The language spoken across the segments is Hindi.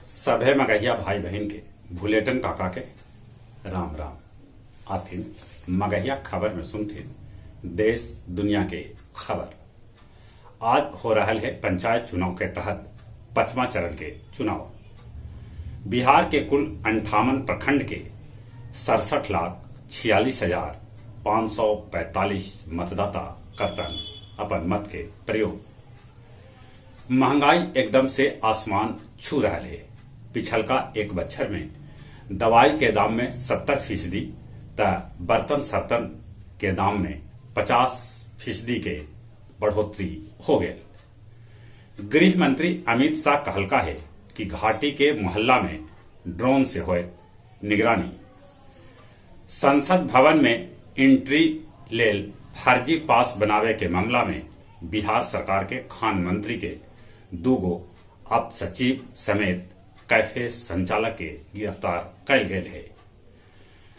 सभे मगहिया भाई बहन के भुलेटन काका के राम राम। आथिन मगहिया खबर में सुनथिन देश दुनिया के खबर। आज हो रहा है पंचायत चुनाव के तहत 5वां चरण के चुनाव। बिहार के कुल 58 प्रखंड के 67,46,545 मतदाता करतन अपन मत के प्रयोग। महंगाई एकदम से आसमान छू रहा है। पिछलका एक बच्छर में दवाई के दाम में 70% त बर्तन सर्तन के दाम में 50% के बढ़ोतरी हो गए। गृह मंत्री अमित शाह कहलका है कि घाटी के मोहल्ला में ड्रोन से होए निगरानी। संसद भवन में एंट्री लेल फर्जी पास बनावे के मामला में बिहार सरकार के खान मंत्री के 2 अप सचिव समेत कैफे संचालक के गिरफ्तार कल गए है।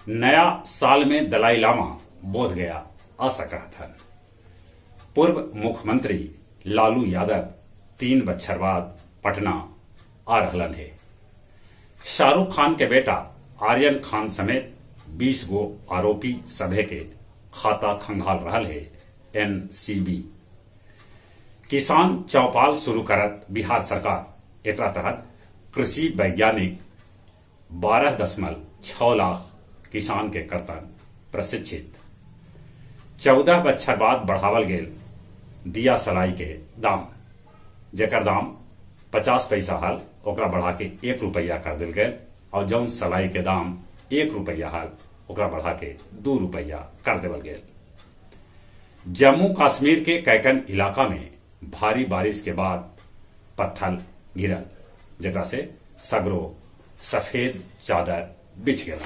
नया साल में दलाई लामा बोध गया आ सकत हन। पूर्व मुख्यमंत्री लालू यादव 3 बच्छर बाद पटना आ रहलन है। शाहरुख खान के बेटा आर्यन खान समेत 20 आरोपी सभे के खाता खंगाल रहल है एनसीबी। किसान चौपाल शुरू करत बिहार सरकार। एकरा तहत कृषि वैज्ञानिक 12.6 लाख किसान के करतन प्रशिक्षित। 14 बच्छर बाद बढ़ावल गेल दिया सलाई के दाम, जेकर दाम 50 पैसा हल ओकरा बढ़ा के 1 रुपया कर दिल गए और जौन सलाई के दाम 1 रुपया हल ओकरा बढ़ा के 2 रुपया कर देवल गए। जम्मू कश्मीर के कैकन इलाका में भारी बारिश के बाद पत्थर गिरल, जेकरा से सगरो सफेद चादर बिछ गया।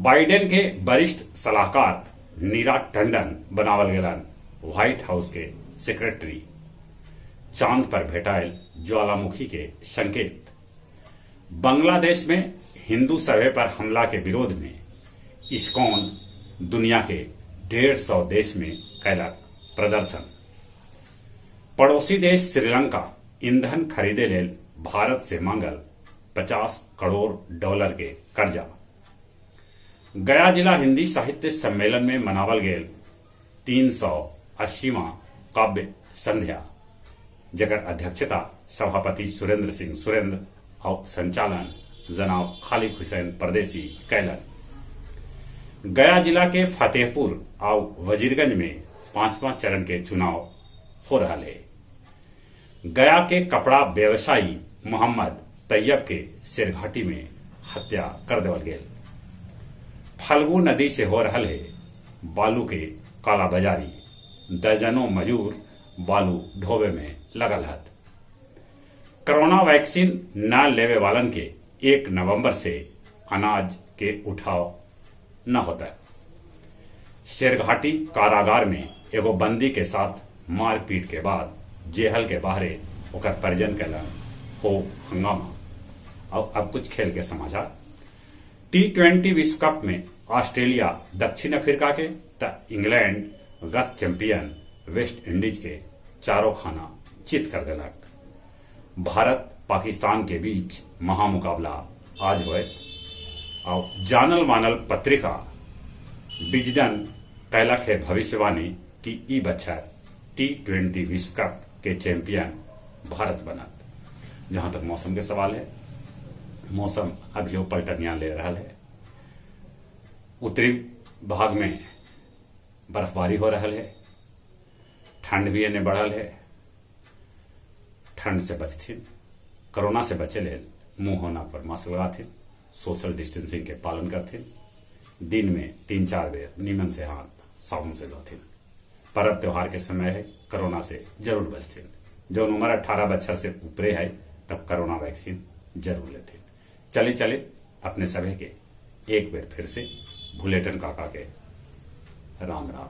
बाइडेन के वरिष्ठ सलाहकार नीरा टंडन बनावल गेलन व्हाइट हाउस के सेक्रेटरी। चांद पर भेटायल ज्वालामुखी के संकेत। बांग्लादेश में हिंदू सभा पर हमला के विरोध में इस्कॉन दुनिया के 150 देश में कैलक प्रदर्शन। पड़ोसी देश श्रीलंका ईंधन खरीदे लेल भारत से मांगल $50 करोड़ के कर्जा। गया जिला हिंदी साहित्य सम्मेलन में मनावल गेल 380वां काव्य संध्या, जकर अध्यक्षता सभापति सुरेंद्र सिंह सुरेंद्र और संचालन जनाब खालिद हुसैन परदेसी कैलन। गया जिला के फतेहपुर और वजीरगंज में 5वां चरण के चुनाव हो रहा है। गया के कपड़ा व्यवसायी मोहम्मद तैयब के सिरघाटी में हत्या कर देवल गेल। फल्गु नदी से हो रहा है बालू के कालाबाजारी। दर्जनों मजूर बालू ढोबे में लगल हत। कोरोना वैक्सीन न लेवे वालन के 1 नवंबर से अनाज के उठाव न होता। सिरघाटी कारागार में एगो बंदी के साथ मारपीट के बाद जेहल के बाहरे ओकर परिजन कैलन हो हंगामा। और अब कुछ खेल के समाचार। T20 विश्व कप में ऑस्ट्रेलिया दक्षिण अफ्रीका के त इंग्लैंड गत चैंपियन वेस्ट इंडीज के 4 खाना चित कर देलक। भारत पाकिस्तान के बीच महामुकाबला आज हुए और जानल मानल पत्रिका बिजडन कैलक है भविष्यवाणी कि ई बच्छर T20 विश्व कप के चैंपियन भारत बनत। जहां तक मौसम के सवाल है, मौसम अभी पलटनिया ले रहा है। उत्तरी भाग में बर्फबारी हो रहा है। ठंड भी एने बढ़ल है। ठंड से बचथिन, कोरोना से बचे ले मुंह होना पर मास्क लगाथिन, सोशल डिस्टेंसिंग के पालन करथिन, दिन में 3-4 बेर नीमन से हाथ साबुन से धोथिन। पर्व त्योहार के समय है, कोरोना से जरूर बचथिन। जौन उम्र 18 बच्छर से ऊपरे है तब कोरोना वैक्सीन जरूर लेथिन। चले अपने सभी के एक बेर फिर से भुलेटन काका के राम राम।